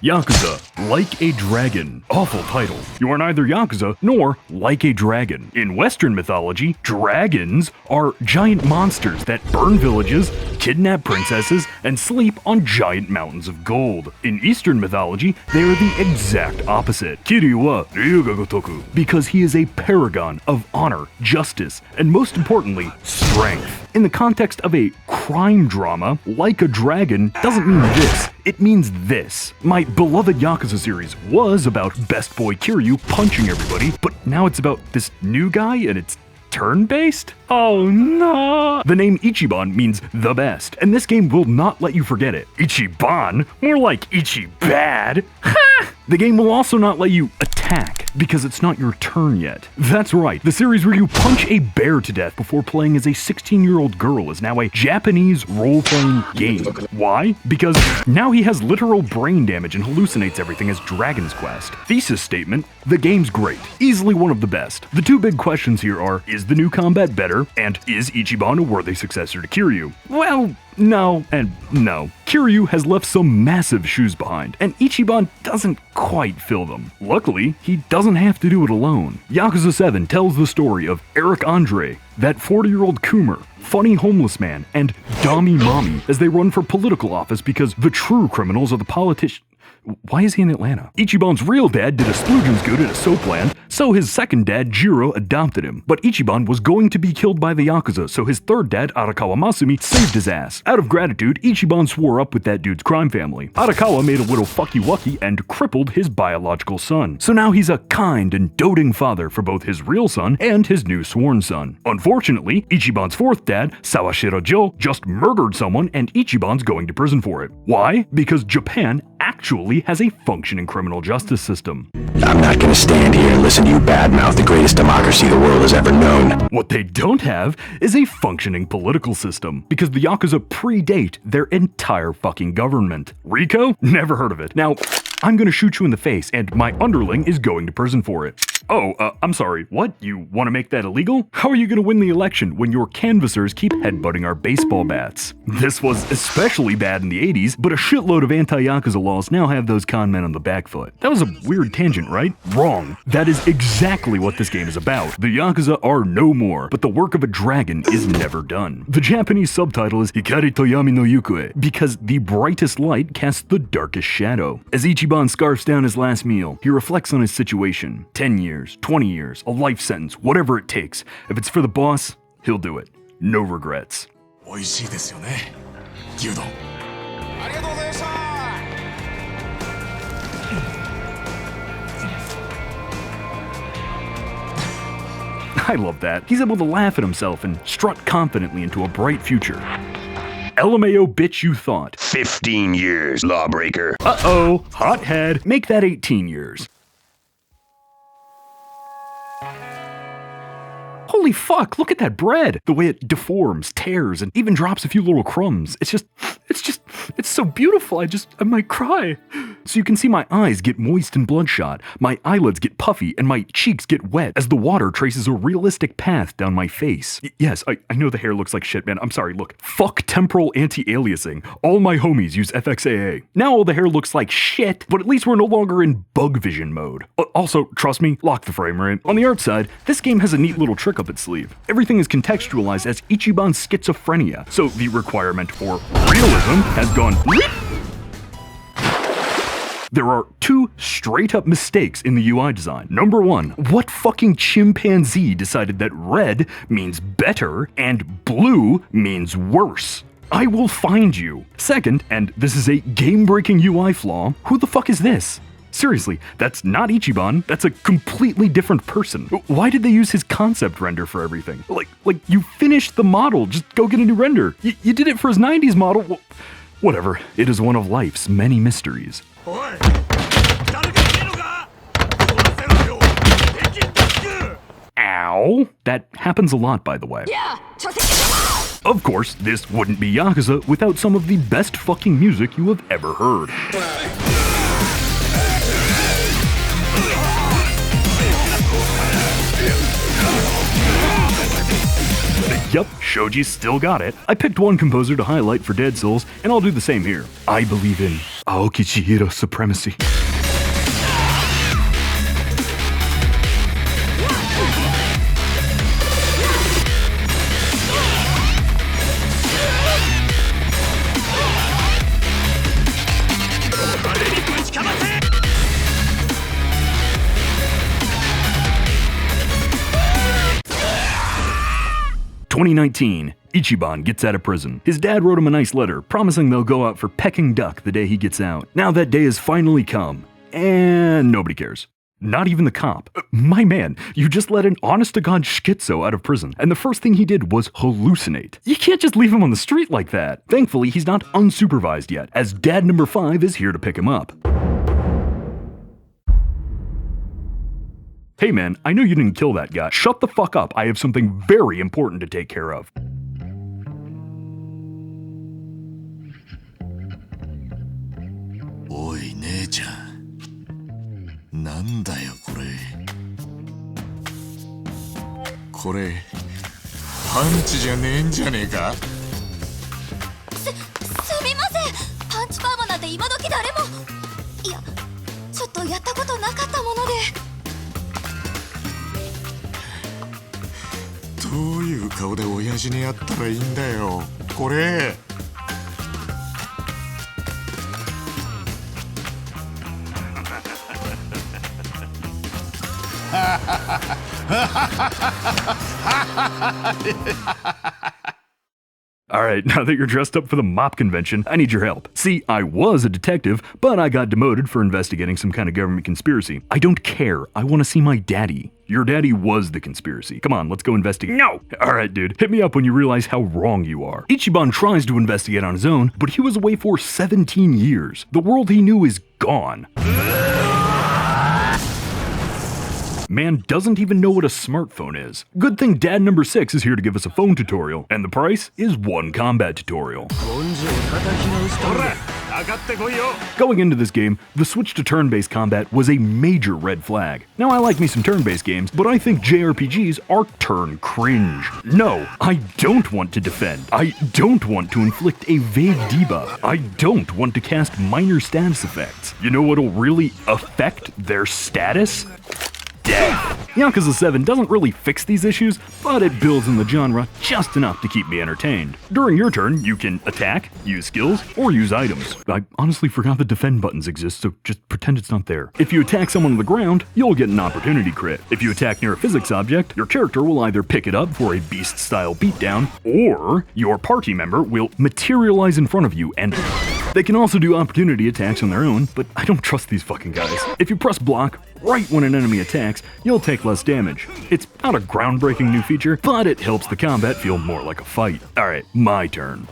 Yakuza, Like a Dragon. Awful title. You are neither Yakuza nor like a dragon. In Western mythology, dragons are giant monsters that burn villages, kidnap princesses, and sleep on giant mountains of gold. In Eastern mythology, they are the exact opposite. Kiryu wa ryu ga gotoku, because he is a paragon of honor, justice, and most importantly, strength. In the context of a crime drama, Like a Dragon doesn't mean this, it means this. My beloved Yakuza series was about best boy Kiryu punching everybody, but now it's about this new guy and it's turn-based? Oh no! The name Ichiban means the best, and this game will not let you forget it. Ichiban? More like Ichibad? Ha! The game will also not let you attack, because it's not your turn yet. That's right, the series where you punch a bear to death before playing as a 16-year-old girl is now a Japanese role-playing game. Why? Because now he has literal brain damage and hallucinates everything as Dragon's Quest. Thesis statement: the game's great, easily one of the best. The two big questions here are, is the new combat better, and is Ichiban a worthy successor to Kiryu? Well, no and no. Kiryu has left some massive shoes behind, and Ichiban doesn't quite fill them. Luckily, he doesn't have to do it alone. Yakuza 7 tells the story of Eric Andre, that 40-year-old Coomer, funny homeless man, and Dami Mommy as they run for political office because the true criminals are the politicians. Why is he in Atlanta? Ichiban's real dad did a sploogeon's good at a soap land, so his second dad, Jiro, adopted him. But Ichiban was going to be killed by the Yakuza, so his third dad, Arakawa Masumi, saved his ass. Out of gratitude, Ichiban swore up with that dude's crime family. Arakawa made a little fucky-wucky and crippled his biological son. So now he's a kind and doting father for both his real son and his new sworn son. Unfortunately, Ichiban's fourth dad, Sawashiro Jo, just murdered someone and Ichiban's going to prison for it. Why? Because Japan actually has a functioning criminal justice system. I'm not gonna stand here and listen to you badmouth the greatest democracy the world has ever known. What they don't have is a functioning political system, because the Yakuza predate their entire fucking government. Rico? Never heard of it. Now, I'm gonna shoot you in the face, and my underling is going to prison for it. Oh, I'm sorry, what? You want to make that illegal? How are you gonna win the election when your canvassers keep headbutting our baseball bats? This was especially bad in the 80s, but a shitload of anti-Yakuza laws now have those con men on the back foot. That was a weird tangent, right? Wrong. That is exactly what this game is about. The Yakuza are no more, but the work of a dragon is never done. The Japanese subtitle is Hikari to Yami no Yukue, because the brightest light casts the darkest shadow. As Ichiban scarfs down his last meal, he reflects on his situation. 10 years, 20 years, a life sentence, whatever it takes. If it's for the boss, he'll do it. No regrets. 美味しいですよね、牛丼。ありがとうございました。 I love that. He's able to laugh at himself and strut confidently into a bright future. LMAO bitch you thought. 15 years, lawbreaker. Uh-oh, hothead. Make that 18 years. Holy fuck, look at that bread! The way it deforms, tears, and even drops a few little crumbs. It's so beautiful, I might cry. So you can see my eyes get moist and bloodshot, my eyelids get puffy, and my cheeks get wet as the water traces a realistic path down my face. Yes, I know the hair looks like shit, man. I'm sorry, look. Fuck temporal anti-aliasing. All my homies use FXAA. Now all the hair looks like shit, but at least we're no longer in bug vision mode. Also, trust me, lock the frame rate. On the art side, this game has a neat little trick up its sleeve. Everything is contextualized as Ichiban's schizophrenia, so the requirement for realism has gone There are two straight-up mistakes in the UI design. Number one, what fucking chimpanzee decided that red means better and blue means worse? I will find you. Second, and this is a game-breaking UI flaw, who the fuck is this? Seriously, that's not Ichiban, that's a completely different person. Why did they use his concept render for everything? Like you finished the model, just go get a new render. You did it for his 90s model. Well, whatever, it is one of life's many mysteries. Ow! That happens a lot, by the way. Of course, this wouldn't be Yakuza without some of the best fucking music you have ever heard. Yup, Shoji's still got it. I picked one composer to highlight for Dead Souls, and I'll do the same here. I believe in Aoki Chihiro supremacy. "2019, Ichiban gets out of prison. His dad wrote him a nice letter, promising they'll go out for pecking duck the day he gets out. Now that day has finally come, and nobody cares. Not even the cop. My man, you just let an honest-to-God schizo out of prison, and the first thing he did was hallucinate. You can't just leave him on the street like that. Thankfully, he's not unsupervised yet, as dad number 5 is here to pick him up. Hey man, I know you didn't kill that guy. Shut the fuck up. I have something very important to take care of." おい姉ちゃん、なんだよこれ。これパンチじゃねえんじゃねえか。すみません。パンチパーマなんて今時誰も。いや、ちょっとやったことなかったもので。どういう顔で親父にやったらいいんだよこれ。Alright, now that you're dressed up for the mop convention, I need your help. See, I was a detective, but I got demoted for investigating some kind of government conspiracy. I don't care. I want to see my daddy. Your daddy was the conspiracy. Come on, let's go investigate. No! Alright, dude, hit me up when you realize how wrong you are. Ichiban tries to investigate on his own, but he was away for 17 years. The world he knew is gone. Man doesn't even know what a smartphone is. Good thing dad number 6 is here to give us a phone tutorial, and the price is 1 combat tutorial. Going into this game, the switch to turn-based combat was a major red flag. Now I like me some turn-based games, but I think JRPGs are turn-cringe. No, I don't want to defend. I don't want to inflict a vague debuff. I don't want to cast minor status effects. You know what'll really affect their status? Death. Yakuza 7 doesn't really fix these issues, but it builds in the genre just enough to keep me entertained. During your turn, you can attack, use skills, or use items. I honestly forgot the defend buttons exist, so just pretend it's not there. If you attack someone on the ground, you'll get an opportunity crit. If you attack near a physics object, your character will either pick it up for a beast-style beatdown, or your party member will materialize in front of you and... They can also do opportunity attacks on their own, but I don't trust these fucking guys. If you press block right when an enemy attacks, you'll take less damage. It's not a groundbreaking new feature, but it helps the combat feel more like a fight. Alright, my turn.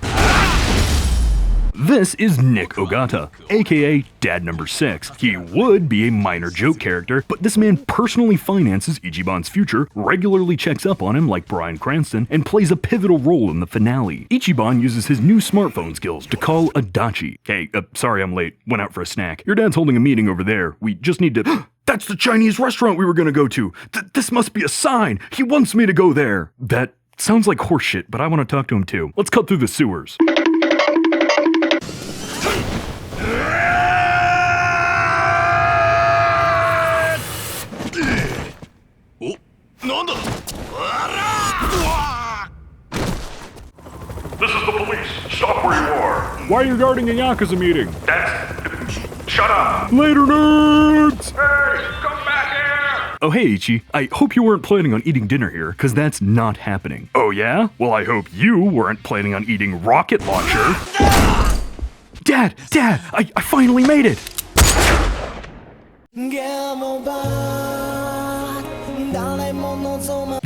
This is Nick Ogata, aka Dad number 6. He would be a minor joke character, but this man personally finances Ichiban's future, regularly checks up on him like Bryan Cranston, and plays a pivotal role in the finale. Ichiban uses his new smartphone skills to call Adachi. Hey, sorry I'm late. Went out for a snack. Your dad's holding a meeting over there. We just need to... That's the Chinese restaurant we were gonna go to! This must be a sign! He wants me to go there! That sounds like horseshit, but I want to talk to him too. Let's cut through the sewers. This is the police. Stop where you are. Why are you guarding a Yakuza meeting? Shut up. Later, nerds! Hey, come back here. Oh, hey, Ichi. I hope you weren't planning on eating dinner here, because that's not happening. Oh, yeah? Well, I hope you weren't planning on eating rocket launcher. Dad! I finally made it!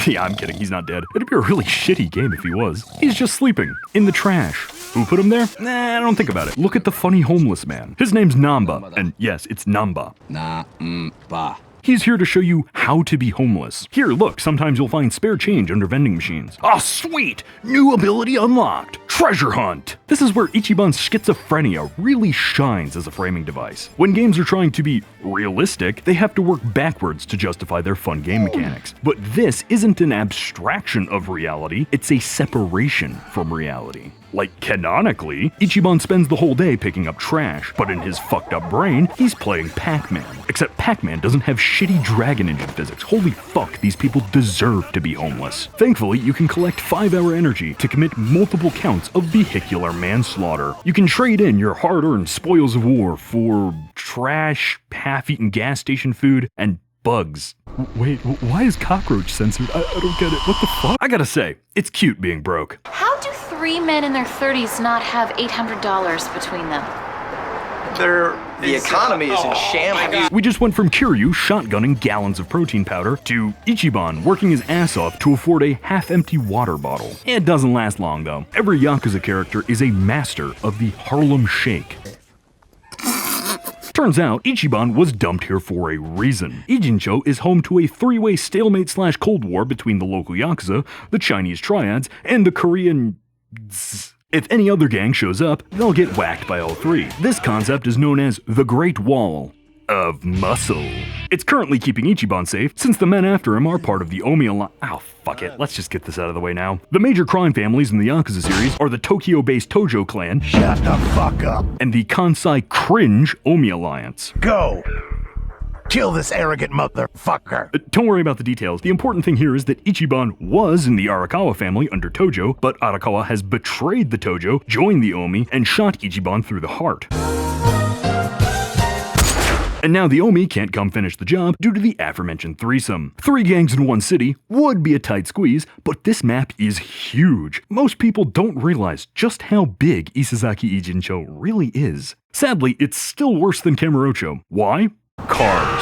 Yeah, I'm kidding, he's not dead. It'd be a really shitty game if he was. He's just sleeping. In the trash. Who put him there? Nah, I don't think about it. Look at the funny homeless man. His name's Nanba, and yes, it's Nanba. Nanba. He's here to show you how to be homeless. Here, look, sometimes you'll find spare change under vending machines. Oh, sweet! New ability unlocked! Treasure hunt! This is where Ichiban's Schizophrenia really shines as a framing device. When games are trying to be realistic, they have to work backwards to justify their fun game mechanics. But this isn't an abstraction of reality, it's a separation from reality. Like, canonically, Ichiban spends the whole day picking up trash, but in his fucked up brain, he's playing Pac-Man. Except Pac-Man doesn't have shitty dragon engine physics. Holy fuck, these people deserve to be homeless. Thankfully, you can collect 5-hour energy to commit multiple counts of vehicular manslaughter. You can trade in your hard-earned spoils of war for trash, half-eaten gas station food, and bugs. Wait, why is cockroach censored? I don't get it. What the fuck? I gotta say, it's cute being broke. How do 3 men in their 30s not have $800 between them? The economy is in shambles. We just went from Kiryu shotgunning gallons of protein powder to Ichiban working his ass off to afford a half-empty water bottle. It doesn't last long though. Every Yakuza character is a master of the Harlem Shake. Turns out, Ichiban was dumped here for a reason. Ijincho is home to a 3-way stalemate/Cold War between the local Yakuza, the Chinese Triads, and the Korean... If any other gang shows up, they'll get whacked by all three. This concept is known as the Great Wall of Muscle. It's currently keeping Ichiban safe, since the men after him are part of the Omi Alliance. Oh, fuck it, let's just get this out of the way now. The major crime families in the Yakuza series are the Tokyo-based Tojo clan, Shut the fuck up. and the Kansai-cringe Omi Alliance. Go. Kill this arrogant motherfucker. Don't worry about the details. The important thing here is that Ichiban was in the Arakawa family under Tojo, but Arakawa has betrayed the Tojo, joined the Omi, and shot Ichiban through the heart. And now the Omi can't come finish the job due to the aforementioned threesome. 3 gangs in one city would be a tight squeeze, but this map is huge. Most people don't realize just how big Isezaki Ijincho really is. Sadly, it's still worse than Kamurocho. Why? Cars.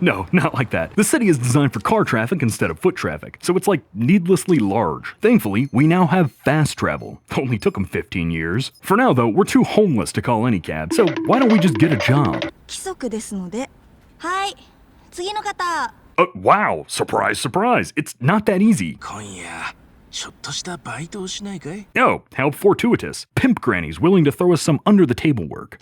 No, not like that. The city is designed for car traffic instead of foot traffic, so it's like needlessly large. Thankfully, we now have fast travel. Only took them 15 years. For now though, we're too homeless to call any cab, so why don't we just get a job? 規則ですので。はい、次の方。 Wow, surprise, surprise. It's not that easy. 今夜ちょっとしたバイトをしないかい? No, how fortuitous. Pimp grannies willing to throw us some under-the-table work.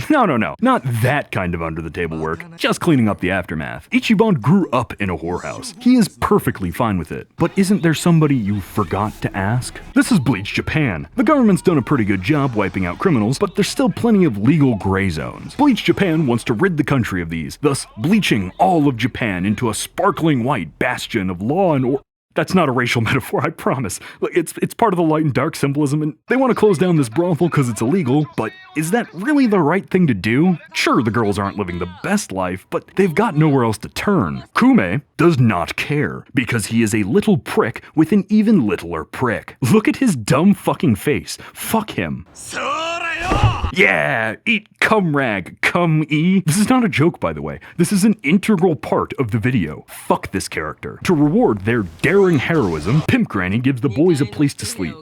No, not that kind of under-the-table work. Just cleaning up the aftermath. Ichiban grew up in a whorehouse. He is perfectly fine with it. But isn't there somebody you forgot to ask? This is Bleach Japan. The government's done a pretty good job wiping out criminals, but there's still plenty of legal gray zones. Bleach Japan wants to rid the country of these, thus bleaching all of Japan into a sparkling white bastion of law and order. That's not a racial metaphor, I promise. It's part of the light and dark symbolism, and they want to close down this brothel because it's illegal, but is that really the right thing to do? Sure, the girls aren't living the best life, but they've got nowhere else to turn. Kume does not care, because he is a little prick with an even littler prick. Look at his dumb fucking face. Fuck him. Yeah, eat cum rag, cum e. This is not a joke, by the way. This is an integral part of the video. Fuck this character. To reward their daring heroism, Pimp Granny gives the boys a place to sleep.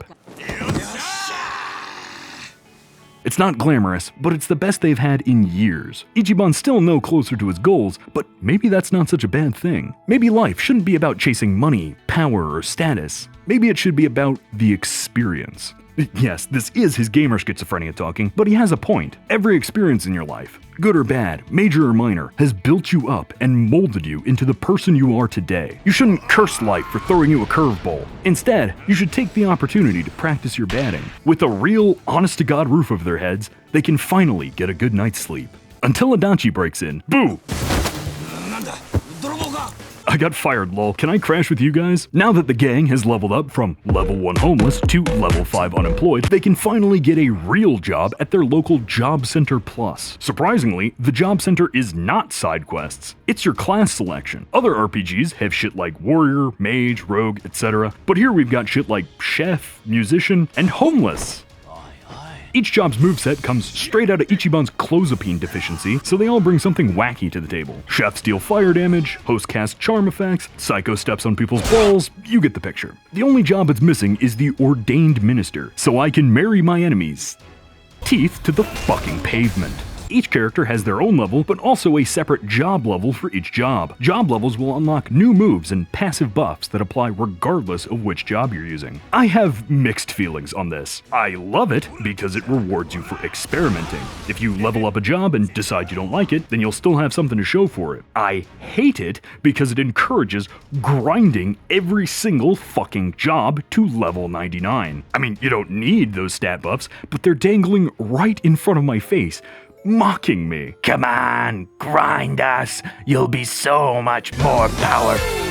It's not glamorous, but it's the best they've had in years. Ichiban's still no closer to his goals, but maybe that's not such a bad thing. Maybe life shouldn't be about chasing money, power, or status. Maybe it should be about the experience. Yes, this is his gamer schizophrenia talking, but he has a point. Every experience in your life, good or bad, major or minor, has built you up and molded you into the person you are today. You shouldn't curse life for throwing you a curveball. Instead, you should take the opportunity to practice your batting. With a real, honest-to-God roof over their heads, they can finally get a good night's sleep. Until Adachi breaks in. Boo! I got fired, lol. Can I crash with you guys? Now that the gang has leveled up from level 1 homeless to level 5 unemployed, they can finally get a real job at their local Job Center Plus. Surprisingly, the Job Center is not side quests. It's your class selection. Other RPGs have shit like warrior, mage, rogue, etc. But here we've got shit like chef, musician, and homeless. Each job's moveset comes straight out of Ichiban's clozapine deficiency, so they all bring something wacky to the table. Chefs deal fire damage, host cast charm effects, psycho steps on people's balls, you get the picture. The only job it's missing is the ordained minister, so I can marry my enemies. Teeth to the fucking pavement. Each character has their own level, but also a separate job level for each job. Job levels will unlock new moves and passive buffs that apply regardless of which job you're using. I have mixed feelings on this. I love it because it rewards you for experimenting. If you level up a job and decide you don't like it, then you'll still have something to show for it. I hate it because it encourages grinding every single fucking job to level 99. I mean, you don't need those stat buffs, but they're dangling right in front of my face, mocking me. Come on, grind us. You'll be so much more powerful.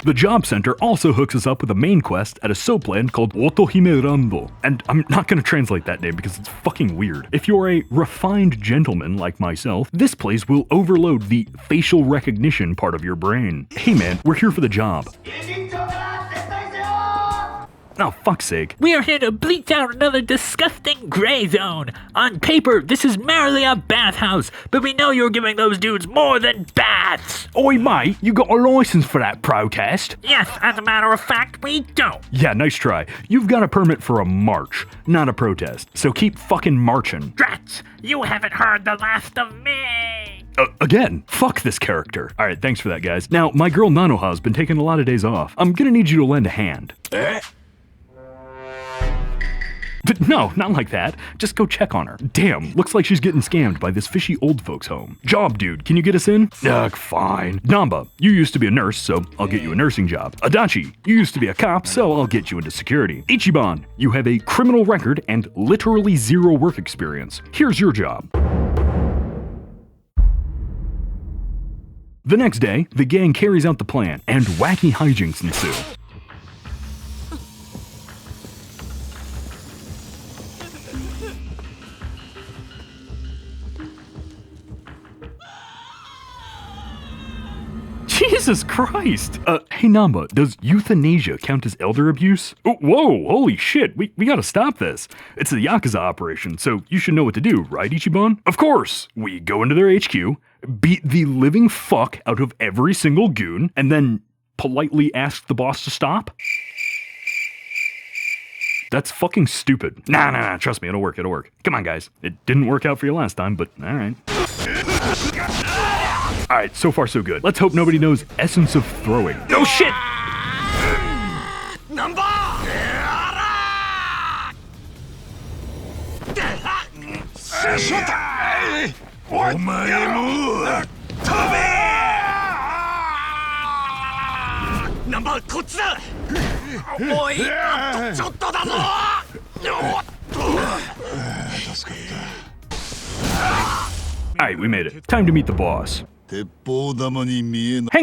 The Job Center also hooks us up with a main quest at a soap land called Otohime Rando. And I'm not gonna translate that name because it's fucking weird. If you're a refined gentleman like myself, this place will overload the facial recognition part of your brain. Hey man, we're here for the job. Oh, fuck's sake. We are here to bleach out another disgusting gray zone. On paper, this is merely a bathhouse, but we know you're giving those dudes more than baths. Oi mate, you got a license for that protest? Yes, as a matter of fact, we don't. Yeah, nice try. You've got a permit for a march, not a protest. So keep fucking marching. Drats, you haven't heard the last of me. Again, fuck this character. Alright, thanks for that, guys. Now, my girl Nanoha's been taking a lot of days off. I'm gonna need you to lend a hand. But no, not like that. Just go check on her. Damn, looks like she's getting scammed by this fishy old folks home. Job dude, can you get us in? Ugh, fine. Nanba, you used to be a nurse, so I'll get you a nursing job. Adachi, you used to be a cop, so I'll get you into security. Ichiban, you have a criminal record and literally zero work experience. Here's your job. The next day, the gang carries out the plan, and wacky hijinks ensue. Jesus Christ! Hey Nanba, does euthanasia count as elder abuse? Oh, whoa, holy shit, we gotta stop this. It's a Yakuza operation, so you should know what to do, right Ichiban? Of course! We go into their HQ, beat the living fuck out of every single goon, and then politely ask the boss to stop? That's fucking stupid. Nah, trust me, it'll work. Come on, guys. It didn't work out for you last time, but alright. Alright, so far so good. Let's hope nobody knows essence of throwing. No shit! Alright, we made it. Time to meet the boss. Hang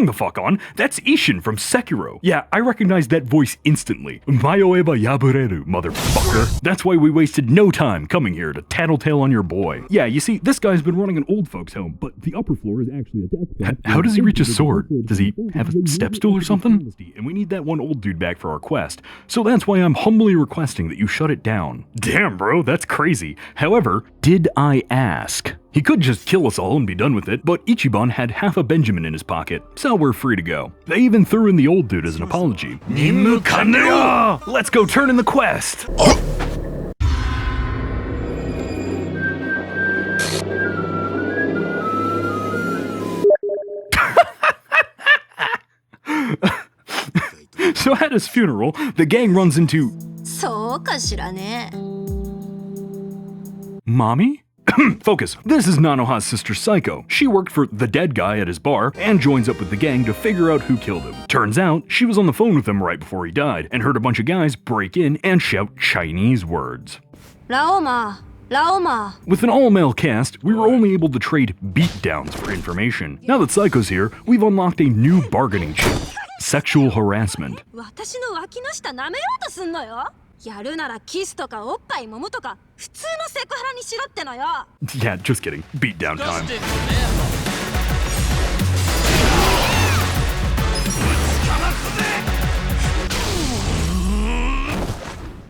the fuck on, that's Isshin from Sekiro. Yeah, I recognize that voice instantly. Mayoeba yabureru, motherfucker. That's why we wasted no time coming here to tattletale on your boy. Yeah, you see, this guy's been running an old folks home, but the upper floor is actually a death trap. How does he reach his sword? Does he have a step stool or something? And we need that one old dude back for our quest. So that's why I'm humbly requesting that you shut it down. Damn, bro, that's crazy. However, did I ask? He could just kill us all and be done with it, but Ichiban had half a Benjamin in his pocket, so we're free to go. They even threw in the old dude as an apology. Let's go turn in the quest! So at his funeral, the gang runs into... そうかしらね。 Mommy? Focus. This is Nanoha's sister Psycho. She worked for the dead guy at his bar and joins up with the gang to figure out who killed him. Turns out, she was on the phone with him right before he died and heard a bunch of guys break in and shout Chinese words. Laoma. With an all-male cast, we were only able to trade beatdowns for information. Now that Psycho's here, we've unlocked a new bargaining chip. Sexual harassment. 私の脇の下舐めようとすんのよ。やるならキスとかおっぱい揉むとか普通のセクハラにしろってのよ。 Yeah, just kidding. Beatdown time.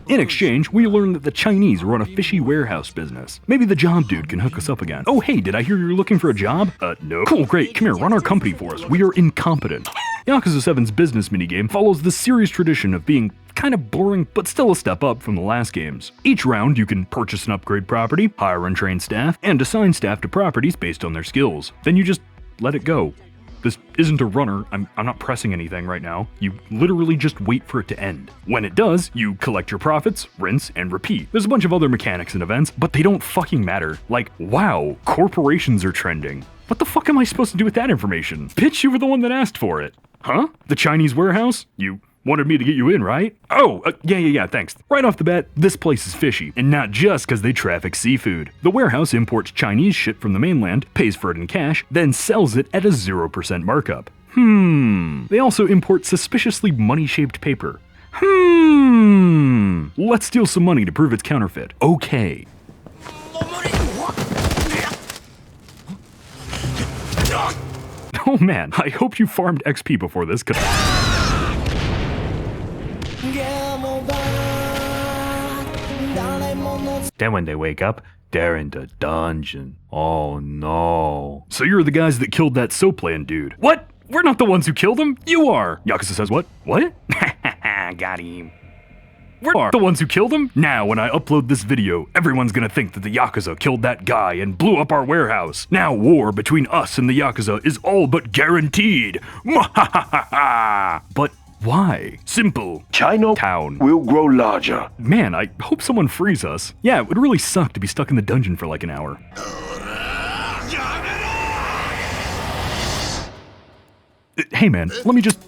In exchange, we learn that the Chinese run a fishy warehouse business. Maybe the job dude can hook us up again. Oh hey, did I hear you're looking for a job? No. Cool, great, come here, run our company for us. We are incompetent. Yakuza 7's business minigame follows the series tradition of being kind of boring, but still a step up from the last games. Each round, you can purchase and upgrade property, hire and train staff, and assign staff to properties based on their skills. Then you just let it go. This isn't a runner, I'm not pressing anything right now. You literally just wait for it to end. When it does, you collect your profits, rinse, and repeat. There's a bunch of other mechanics and events, but they don't fucking matter. Like, wow, corporations are trending. What the fuck am I supposed to do with that information? Bitch, you were the one that asked for it. Huh? The Chinese warehouse? You wanted me to get you in, right? Oh, yeah, thanks. Right off the bat, this place is fishy, and not just because they traffic seafood. The warehouse imports Chinese shit from the mainland, pays for it in cash, then sells it at a 0% markup. They also import suspiciously money-shaped paper. Let's steal some money to prove it's counterfeit. Okay. Oh man, I hope you farmed XP before this, cause... Then when they wake up, they're in the dungeon. Oh no. So you're the guys that killed that soapland dude. What? We're not the ones who killed him. You are. Yakuza says what? What? Got him. We're the ones who killed him? Now, when I upload this video, everyone's gonna think that the Yakuza killed that guy and blew up our warehouse. Now war between us and the Yakuza is all but guaranteed. But why? Simple. Chinatown will grow larger. Man, I hope someone frees us. Yeah, it would really suck to be stuck in the dungeon for like an hour. Hey man, let me just...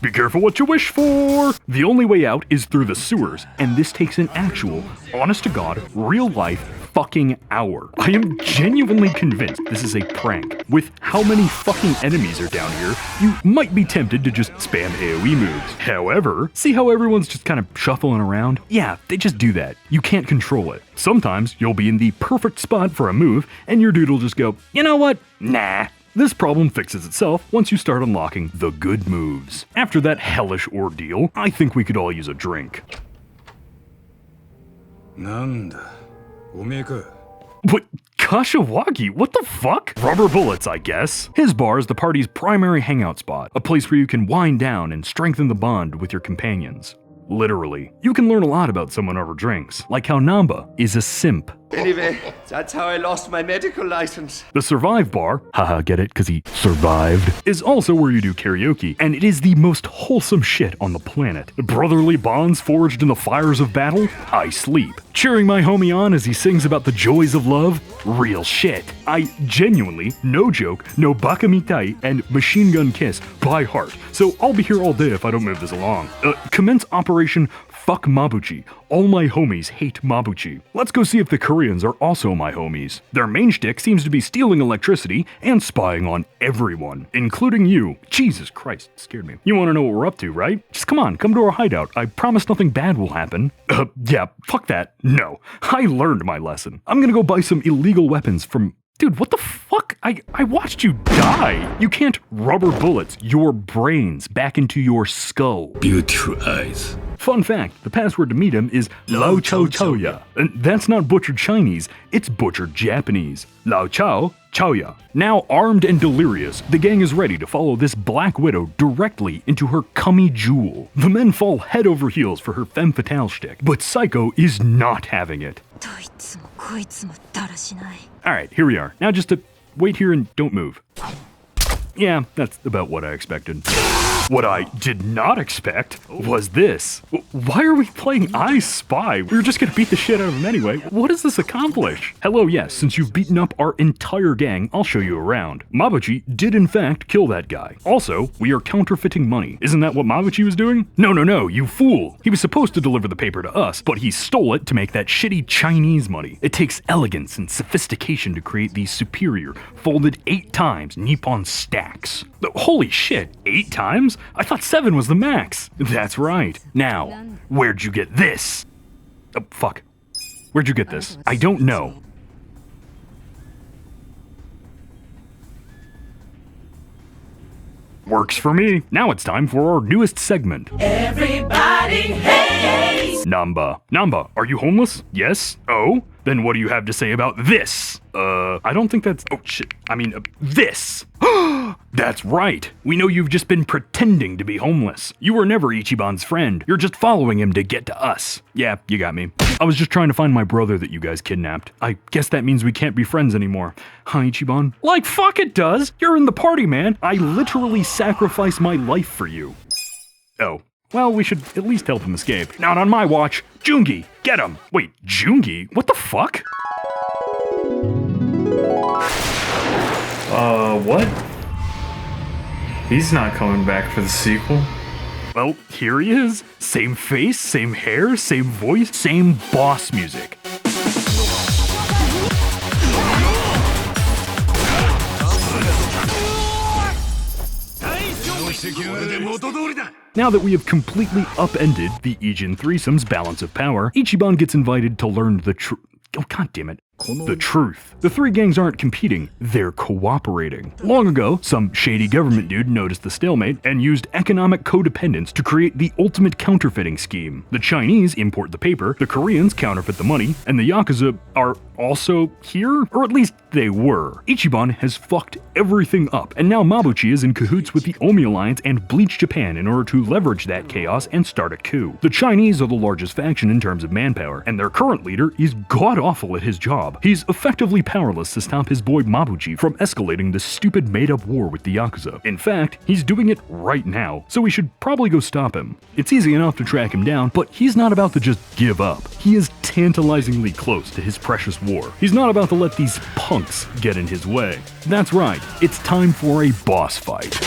Be careful what you wish for! The only way out is through the sewers, and this takes an actual, honest-to-God, real-life fucking hour. I am genuinely convinced this is a prank. With how many fucking enemies are down here, you might be tempted to just spam AoE moves. However, see how everyone's just kind of shuffling around? Yeah, they just do that. You can't control it. Sometimes you'll be in the perfect spot for a move, and your dude will just go, you know what? Nah. This problem fixes itself once you start unlocking the good moves. After that hellish ordeal, I think we could all use a drink. Nanda, omeka. What? Kashiwagi? What the fuck? Rubber bullets, I guess. His bar is the party's primary hangout spot, a place where you can wind down and strengthen the bond with your companions. Literally. You can learn a lot about someone over drinks, like how Nanba is a simp. Anyway, that's how I lost my medical license. The Survive bar, haha, get it, cause he survived, is also where you do karaoke, and it is the most wholesome shit on the planet. Brotherly bonds forged in the fires of battle, I sleep. Cheering my homie on as he sings about the joys of love, real shit. I genuinely, no joke, know Baka Mitai and Machine Gun Kiss by heart, so I'll be here all day if I don't move this along. Commence Operation Fuck Mabuchi. All my homies hate Mabuchi. Let's go see if the Koreans are also my homies. Their main shtick seems to be stealing electricity and spying on everyone, including you. Jesus Christ, scared me. You want to know what we're up to, right? Just come on, come to our hideout. I promise nothing bad will happen. Yeah, fuck that. No, I learned my lesson. I'm gonna go buy some illegal weapons from... Dude, what the fuck? I watched you die. You can't rubber bullets your brains back into your skull. Beautiful eyes. Fun fact, the password to meet him is Lao Chao Chaoya. And that's not butchered Chinese, it's butchered Japanese. Lao Chao Chaoya. Now armed and delirious, the gang is ready to follow this Black Widow directly into her cummy jewel. The men fall head over heels for her femme fatale shtick, but Psycho is not having it. Alright, here we are. Now just to wait here and don't move. Yeah, that's about what I expected. What I did not expect was this. Why are we playing I Spy? We were just gonna beat the shit out of him anyway. What does this accomplish? Hello, yes, since you've beaten up our entire gang, I'll show you around. Mabuchi did in fact kill that guy. Also, we are counterfeiting money. Isn't that what Mabuchi was doing? No, you fool. He was supposed to deliver the paper to us, but he stole it to make that shitty Chinese money. It takes elegance and sophistication to create these superior, folded 8 times Nippon stacks. Holy shit, 8 times? I thought 7 was the max. That's right. Now, where'd you get this? Oh, fuck. Where'd you get this? I don't know. Works for me. Now it's time for our newest segment. Everybody hates Nanba. Nanba, are you homeless? Yes? Oh? Then what do you have to say about this? I don't think that's... Oh, shit. I mean, this. That's right. We know you've just been pretending to be homeless. You were never Ichiban's friend. You're just following him to get to us. Yeah, you got me. I was just trying to find my brother that you guys kidnapped. I guess that means we can't be friends anymore. Huh, Ichiban? Like, fuck it does. You're in the party, man. I literally sacrificed my life for you. Oh. Well, we should at least help him escape. Not on my watch. Joongi, get him. Wait, Joongi? What the fuck? What? He's not coming back for the sequel. Well, here he is. Same face, same hair, same voice, same boss music. Now that we have completely upended the Ijin Threesome's balance of power, Ichiban gets invited to learn the truth. Oh, god damn it. The truth. The three gangs aren't competing, they're cooperating. Long ago, some shady government dude noticed the stalemate and used economic codependence to create the ultimate counterfeiting scheme. The Chinese import the paper, the Koreans counterfeit the money, and the Yakuza are also here? Or at least they were. Ichiban has fucked everything up, and now Mabuchi is in cahoots with the Omi Alliance and Bleach Japan in order to leverage that chaos and start a coup. The Chinese are the largest faction in terms of manpower, and their current leader is god-awful at his job. He's effectively powerless to stop his boy Mabuchi from escalating this stupid made-up war with the Yakuza. In fact, he's doing it right now, so we should probably go stop him. It's easy enough to track him down, but he's not about to just give up. He is tantalizingly close to his precious war. He's not about to let these punks get in his way. That's right, it's time for a boss fight.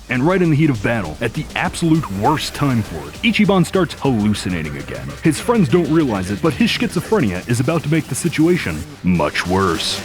And right in the heat of battle, at the absolute worst time for it, Ichiban starts hallucinating again. His friends don't realize it, but his schizophrenia is about to make the situation much worse.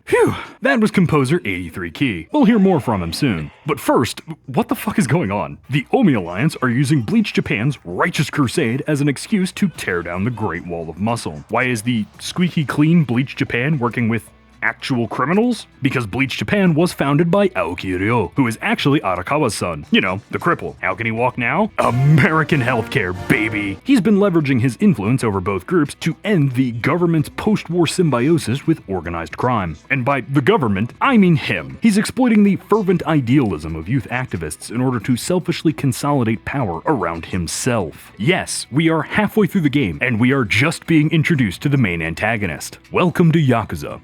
Phew, that was composer 83 Key. We'll hear more from him soon. But first, what the fuck is going on? The Omi Alliance are using Bleach Japan's Righteous Crusade as an excuse to tear down the Great Wall of Muscle. Why is the squeaky clean Bleach Japan working with actual criminals? Because Bleach Japan was founded by Aoki Ryo, who is actually Arakawa's son. You know, the cripple. How can he walk now? American healthcare, baby! He's been leveraging his influence over both groups to end the government's post-war symbiosis with organized crime. And by the government, I mean him. He's exploiting the fervent idealism of youth activists in order to selfishly consolidate power around himself. Yes, we are halfway through the game, and we are just being introduced to the main antagonist. Welcome to Yakuza.